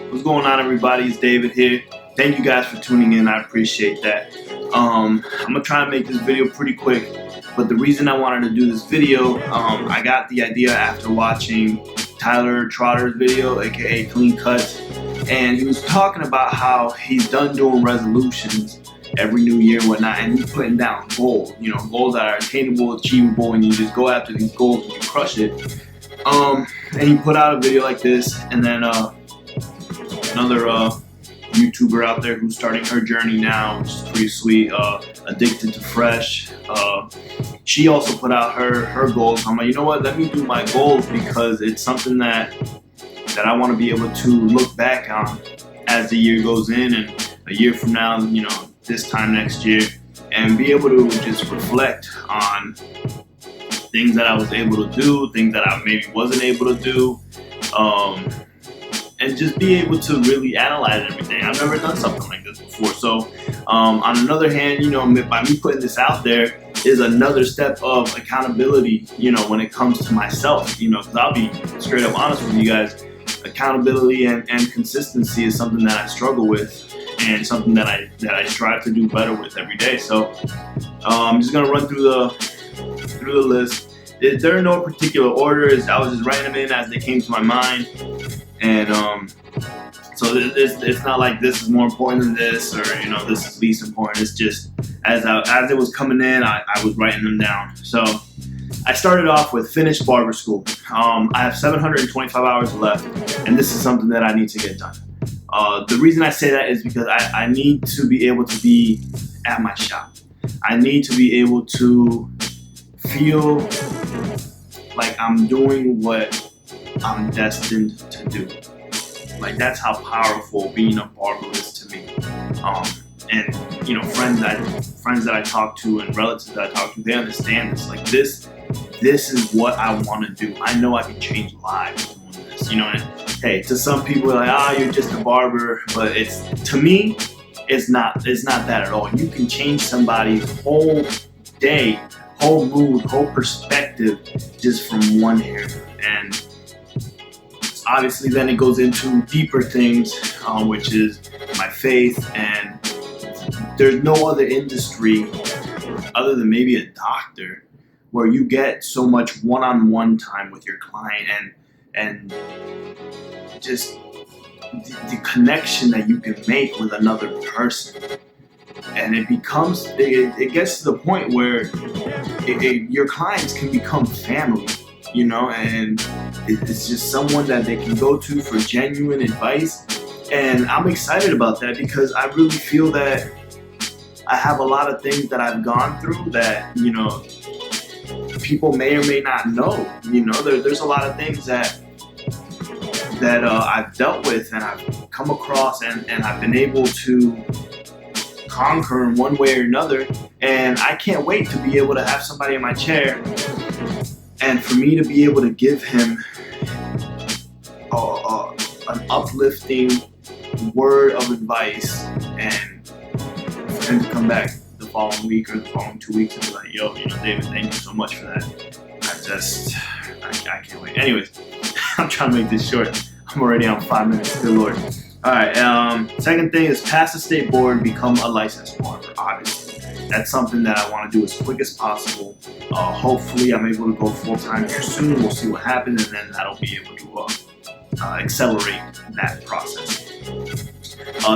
What's going on, everybody? It's David here. Thank you guys for tuning in. I appreciate that. I'm gonna try and make this video pretty quick, but the reason I wanted to do this video, I got the idea after watching Tyler Trotter's video, aka Clean Cuts, and he was talking about how he's done doing resolutions every new year and whatnot, and he's putting down goals, goals that are attainable, achievable, and you just go after these goals and you crush it. And he put out a video like this, and then another YouTuber out there who's starting her journey now, which is pretty sweet, Addicted to Fresh. She also put out her goals. I'm like, you know what, let me do my goals, because it's something that I want to be able to look back on as the year goes in, and a year from now, this time next year, and be able to just reflect on things that I was able to do, things that I maybe wasn't able to do, and just be able to really analyze everything. I've never done something like this before. So on another hand, by me putting this out there is another step of accountability, when it comes to myself, because I'll be straight up honest with you guys, accountability and consistency is something that I struggle with, and something that I strive to do better with every day. So I'm just gonna run through the list. They're in no particular order. I was just writing them in as they came to my mind, and so it's not like this is more important than this, or this is least important. It's just as it was coming in, I was writing them down. So I started off with finish barber school. I have 725 hours left, and this is something that I need to get done. The reason I say that is because I need to be able to be at my shop. I need to be able to feel like I'm doing what I'm destined to do. Like, that's how powerful being a barber is to me. And friends that I talk to and relatives that I talk to, they understand this. Like, this is what I want to do. I know I can change lives doing this. And hey, to some people, like, you're just a barber, but to me, it's not that at all. You can change somebody's whole day, whole mood, whole perspective just from one hair. And obviously then it goes into deeper things, which is my faith, and there's no other industry other than maybe a doctor where you get so much one-on-one time with your client, and just the connection that you can make with another person. And it gets to the point where your clients can become family, and it's just someone that they can go to for genuine advice. And I'm excited about that, because I really feel that I have a lot of things that I've gone through that, people may or may not know. There's a lot of things that I've dealt with and I've come across and I've been able to conquer in one way or another. And I can't wait to be able to have somebody in my chair and for me to be able to give him an uplifting word of advice, and for him to come back the following week or the following 2 weeks and be like, yo, David, thank you so much for that. I can't wait. Anyways, I'm trying to make this short. I'm already on 5 minutes, good Lord. All right, second thing is pass the state board, become a licensed barber. Obviously, that's something that I want to do as quick as possible. Hopefully, I'm able to go full-time here soon. We'll see what happens, and then that'll be able to accelerate that process.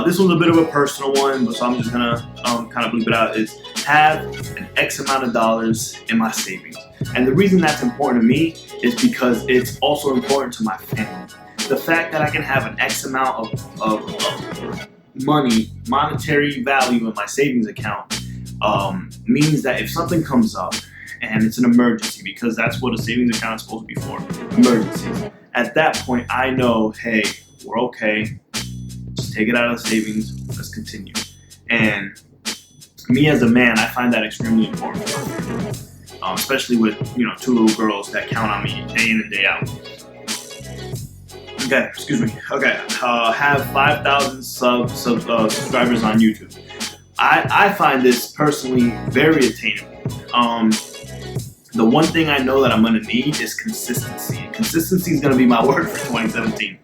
This was a bit of a personal one, so I'm just gonna kind of bleep it out. Is have an X amount of dollars in my savings, and the reason that's important to me is because it's also important to my family. The fact that I can have an X amount of money, monetary value in my savings account, means that if something comes up and it's an emergency, because that's what a savings account is supposed to be for, emergencies. At that point, I know, hey, we're okay. Just take it out of the savings. Let's continue. And me as a man, I find that extremely important, especially with 2 little girls that count on me day in and day out. Okay, excuse me. Okay, have 5,000 subscribers on YouTube. I find this personally very attainable. The one thing I know that I'm going to need is consistency. Consistency is going to be my word for 2017.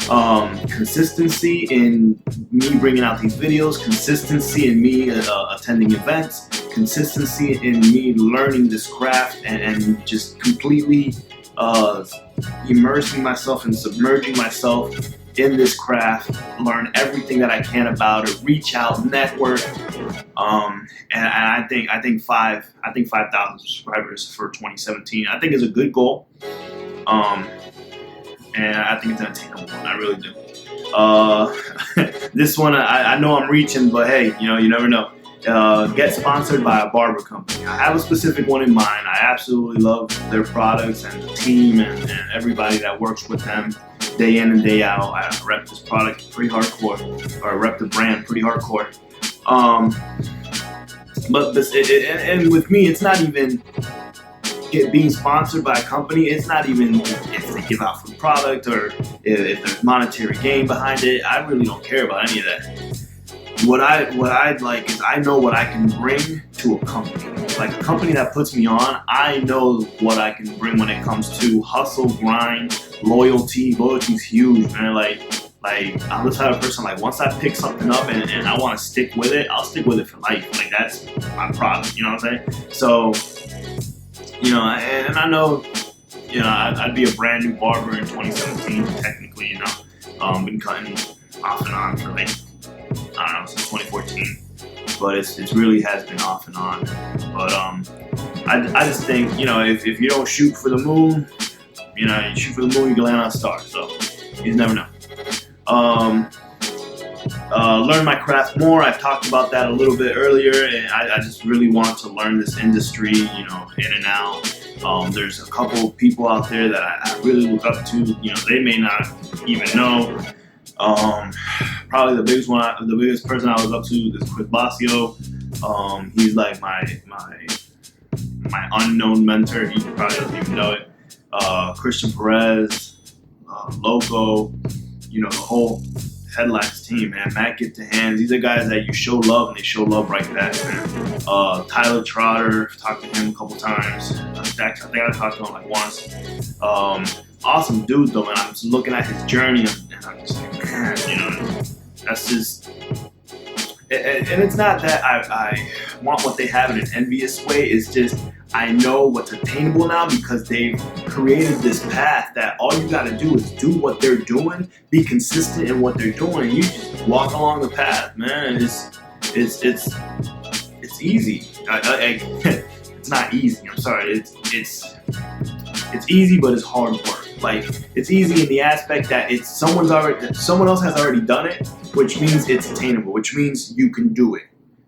Consistency in me bringing out these videos, consistency in me attending events, consistency in me learning this craft, and just completely immersing myself and submerging myself in this craft, learn everything that I can about it, reach out, network, and I think 5,000 subscribers for 2017. I think is a good goal, and I think it's an attainable one. I really do. This one I know I'm reaching, but hey, you never know. Get sponsored by a barber company. I have a specific one in mind. I absolutely love their products and the team and everybody that works with them day in and day out. I rep this product pretty hardcore, or rep the brand pretty hardcore. But this, and with me, it's not even being sponsored by a company. It's not even if they give out free product or if there's monetary gain behind it. I really don't care about any of that. What I'd like is I know what I can bring to a company. Like a company that puts me on, I know what I can bring when it comes to hustle, grind, loyalty. Loyalty's huge, man. Like I'm the type of person, like once I pick something up and I want to stick with it, I'll stick with it for life. Like that's my product, you know what I'm saying? So, and I know, I'd be a brand new barber in 2017, technically, been cutting off and on for like, I don't know, since 2014, but it really has been off and on. But I just think, if you don't shoot for the moon, you shoot for the moon, you can land on a star. So you never know. Learn my craft more. I've talked about that a little bit earlier, and I just really want to learn this industry, in and out. There's a couple people out there that I really look up to. They may not even know. Probably the biggest person I was up to is Chris Basio. He's like my unknown mentor. He probably doesn't even know it. Christian Perez, Loco, the whole Headlines team, man. Matt Get to Hands. These are guys that you show love and they show love right back, man. Tyler Trotter, talked to him a couple times. I think I talked to him like once. Awesome dude though, man. I'm just looking at his journey and I'm just like, man, that's just, and it's not that I want what they have in an envious way. It's just I know what's attainable now because they've created this path that all you got to do is do what they're doing, be consistent in what they're doing, and you just walk along the path, man. And it's easy. It's not easy. I'm sorry. It's easy, but it's hard work. Like, it's easy in the aspect that someone else has already done it, which means it's attainable, which means you can do it,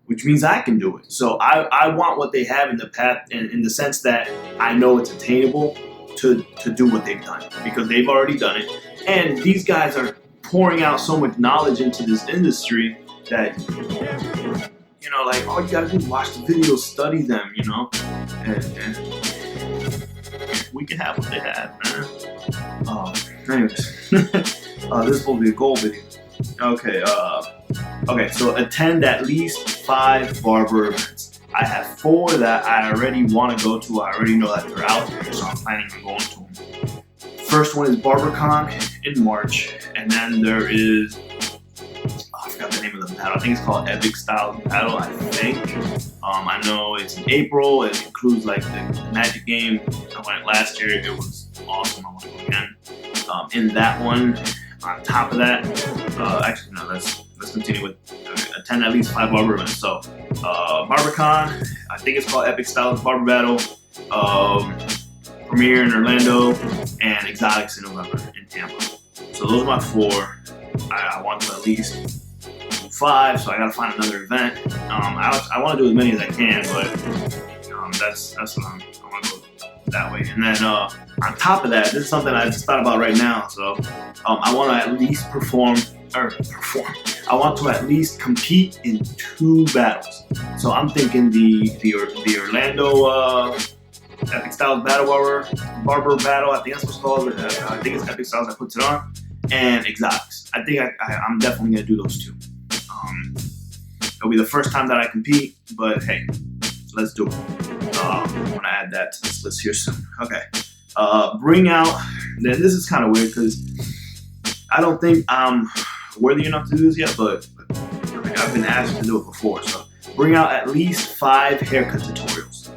which means I can do it. So I want what they have in the path, in the sense that I know it's attainable to do what they've done because they've already done it. And these guys are pouring out so much knowledge into this industry that, like all you gotta do is watch the videos, study them, and we can have what they have, man. Anyways, this is supposed to be a goal video. Okay, so attend at least 5 barber events. I have 4 that I already want to go to. I already know that they're out there, so I'm planning on going to them. First one is BarberCon in March, and then there is, I forgot the name of the battle. I think it's called Epic Style Battle, I think. I know it's in April. It includes like the Magic game. I went last year. It was awesome. I want to go again. In that one, on top of that, actually no, let's continue with attend at least 5 barber events. So BarberCon, I think it's called Epic Styles Barber Battle, Premiere in Orlando, and Xotics in November in Tampa. So those are my 4. I want to at least do 5, so I gotta find another event. I want to do as many as I can, but that's what I want to go that way. And then on top of that, this is something I just thought about right now. So I want to at least I want to at least compete in 2 battles. So I'm thinking the Orlando Epic Styles Barber Battle. I think that's what it's called. I think it's Epic Styles that puts it on, and Xotics. I think I'm definitely gonna do those 2. It'll be the first time that I compete, but hey, let's do it. I'm gonna add that to this list here soon. Okay. Bring out. Then this is kind of weird because I don't think I'm worthy enough to do this yet, but like, I've been asked to do it before. So bring out at least 5 haircut tutorials.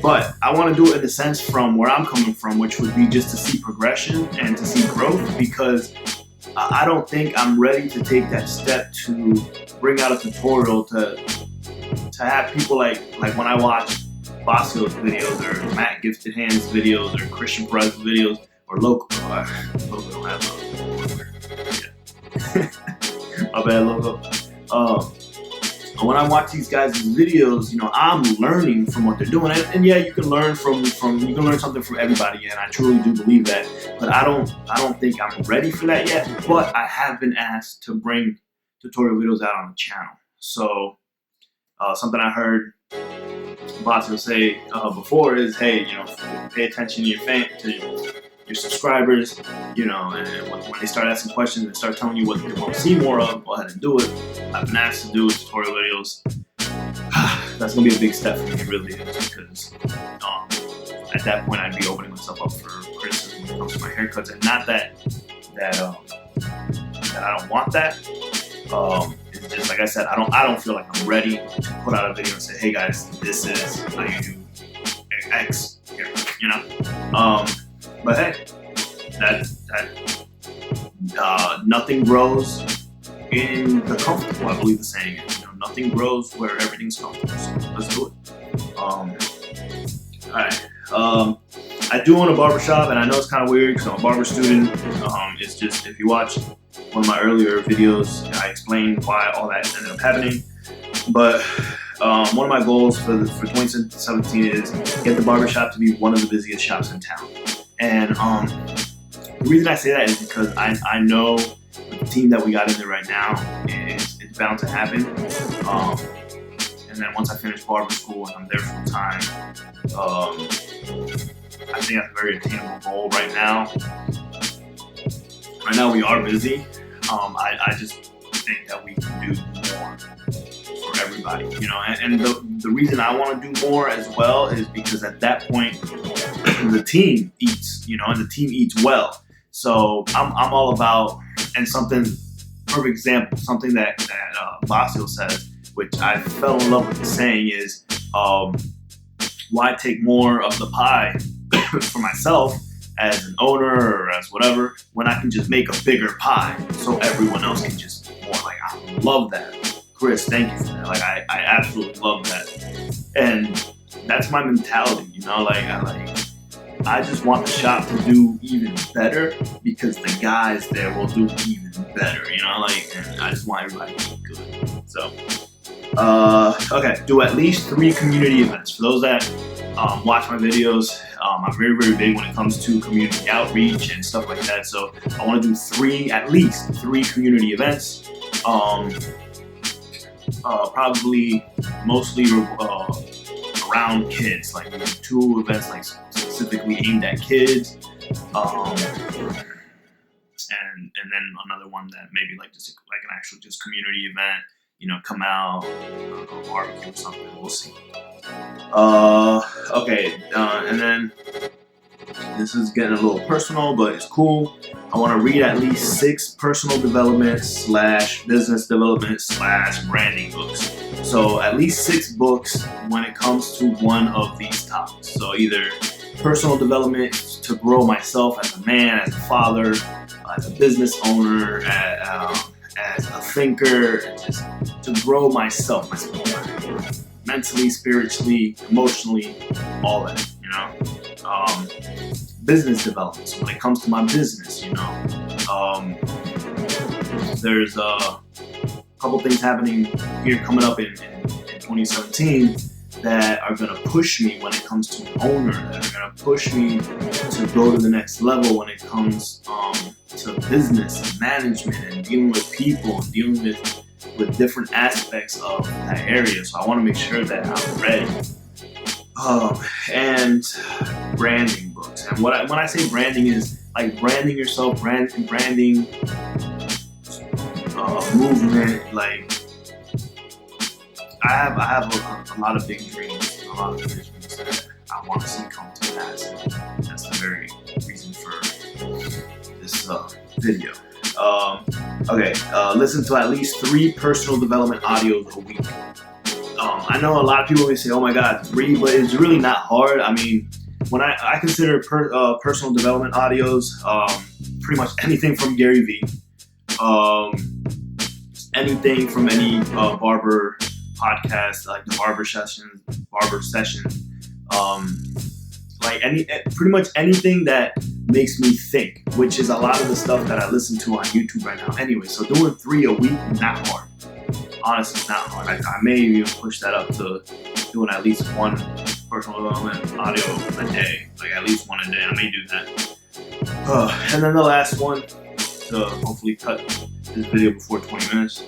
But I want to do it in the sense from where I'm coming from, which would be just to see progression and to see growth, because I don't think I'm ready to take that step to bring out a tutorial to have people like when I watch Bosco's videos or Matt Gifted Hands videos or Christian Perez videos or Loco don't have yeah. My bad, Loco. When I watch these guys' videos, you know, I'm learning from what they're doing, and yeah, you can learn from something from everybody, and I truly do believe that. But I don't think I'm ready for that yet. But I have been asked to bring tutorial videos out on the channel. So something I heard Bosco say before is, hey, you know, pay attention to your subscribers, you know, and when they start asking questions and start telling you what they want to see more of, go ahead and do it. I've been asked to do tutorial videos. That's gonna be a big step for me, it really is, because at that point I'd be opening myself up for criticism when it comes to my haircuts, and not that I don't want that. It's just like I said, I don't feel like I'm ready to put out a video and say, hey guys, this is how you do X haircut, you know. But hey, nothing grows in the comfortable, I believe the saying is. You know, nothing grows where everything's comfortable. So let's do it. Alright. I do own a barbershop, and I know it's kind of weird because I'm a barber student. It's just, if you watch one of my earlier videos, I explained why all that ended up happening. But one of my goals for 2017 is get the barbershop to be one of the busiest shops in town. And the reason I say that is because I know with the team that we got in there right now, it's bound to happen. And then once I finish barber school and I'm there full time, I think that's a very attainable goal right now. Right now we are busy. I just think that we can do more for everybody, you know. And the reason I want to do more as well is because at that point the team eats, you know, and the team eats well. So I'm all about, and something, perfect example, something that Bosco says, which I fell in love with the saying is, why take more of the pie for myself as an owner or as whatever, when I can just make a bigger pie so everyone else can just eat more. Like, I love that. Chris, thank you for that. Like, I absolutely love that. And that's my mentality, you know, I just want the shop to do even better because the guys there will do even better, you know, and I just want everybody to be good. So, okay, do at least 3 community events. For those that watch my videos, I'm very, very big when it comes to community outreach and stuff like that. So I want to do at least 3 community events. Probably mostly around kids, like 2 events like specifically aimed at kids, and then another one that maybe like just like an actual just community event, you know, come out, barbecue or something, we'll see. Okay, and then this is getting a little personal, but it's cool. I want to read at least 6 personal development / business development / branding books. So at least 6 books when it comes to one of these topics. So either personal development to grow myself as a man, as a father, as a business owner, as a thinker, just to grow myself, mentally, spiritually, emotionally, all that, you know. Business development. So when it comes to my business, you know, there's a couple things happening here coming up in 2017 that are going to push me when it comes to an owner, that are going to push me to go to the next level when it comes to business and management and dealing with people and dealing with different aspects of that area. So I want to make sure that I'm ready. And branding books. And when I say branding is like branding yourself, branding movement. Like I have a lot of big dreams, a lot of visions that I want to see come to pass. And that's the very reason for this video. Listen to at least 3 personal development audios a week. I know a lot of people may say, oh my God, 3, but it's really not hard. I mean, when I consider personal development audios, pretty much anything from Gary Vee, anything from any barber podcast, like the barber sessions, pretty much anything that makes me think, which is a lot of the stuff that I listen to on YouTube right now anyway. So doing 3 a week, not hard. Honestly, not hard. I may even push that up to doing at least 1 personal development audio a day, like at least 1 a day. I may do that. And then the last one, to hopefully cut this video before 20 minutes,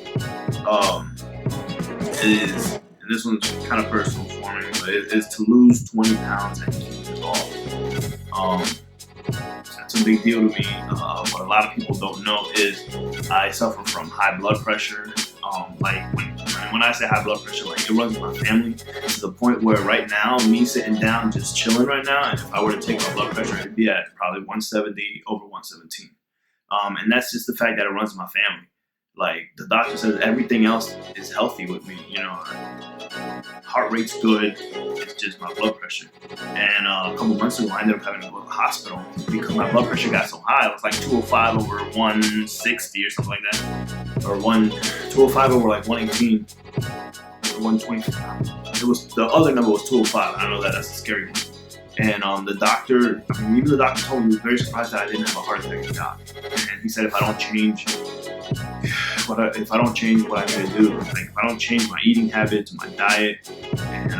and this one's kind of personal for me, but it is to lose 20 pounds and keep it off. It's a big deal to me. What a lot of people don't know is I suffer from high blood pressure. When I say high blood pressure, like it runs in my family to the point where right now, me sitting down just chilling right now, and if I were to take my blood pressure, it'd be at probably 170 over 117. And that's just the fact that it runs in my family. Like the doctor says everything else is healthy with me, you know, heart rate's good, it's just my blood pressure. And a couple months ago I ended up having to go to the hospital because my blood pressure got so high. It was like 205 over 160 or something like that, or 205 over like 118 or 120. It was, the other number was 205. I know that's a scary one. And even the doctor told me he was very surprised that I didn't have a heart attack. And he said if I don't change what I need to do, like if I don't change my eating habits, my diet, and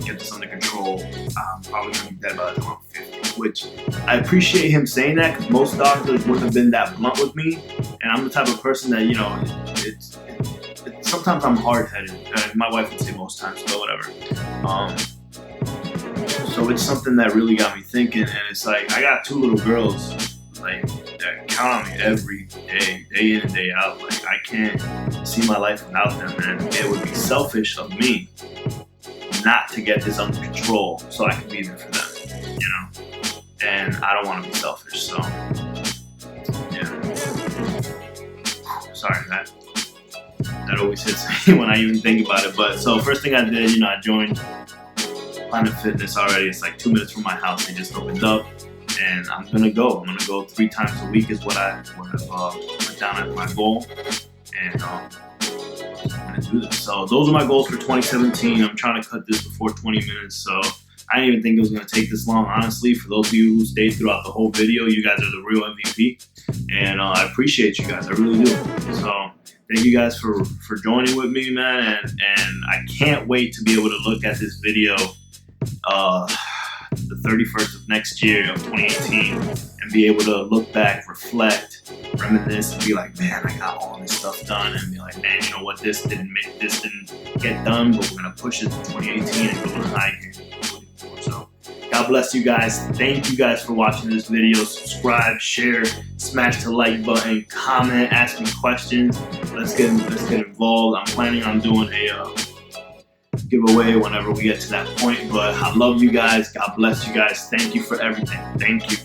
get this under control, I'm probably gonna be dead by the time I'm 50. Which I appreciate him saying that, because most doctors wouldn't have been that blunt with me, and I'm the type of person that, you know, sometimes I'm hard-headed. My wife would say most times, but whatever. So it's something that really got me thinking, and it's like I got 2 little girls, like that count on me every day, day in and day out. Like I can't see my life without them, and it would be selfish of me not to get this under control so I can be there for them, you know. And I don't want to be selfish, so yeah. Sorry, that always hits me when I even think about it. But so first thing I did, you know, I joined Planet Fitness already. It's like 2 minutes from my house. They just opened up, and I'm gonna go 3 times a week is what I've put down as my goal, and I'm gonna do this. So those are my goals for 2017. I'm trying to cut this before 20 minutes, so I didn't even think it was gonna take this long, honestly. For those of you who stayed throughout the whole video, you guys are the real MVP, and I appreciate you guys. I really do. So thank you guys for joining with me, man, and I can't wait to be able to look at this video the 31st of next year of 2018 and be able to look back, reflect, reminisce, and be like, man, I got all this stuff done, and be like, man, you know what, this didn't get done, but we're gonna push it to 2018 and go in high gear. So God bless you guys. Thank you guys for watching this video. Subscribe, share, smash the like button, comment, ask me questions. Let's get involved. I'm planning on doing a giveaway whenever we get to that point, but I love you guys. God bless you guys. Thank you for everything. Thank you.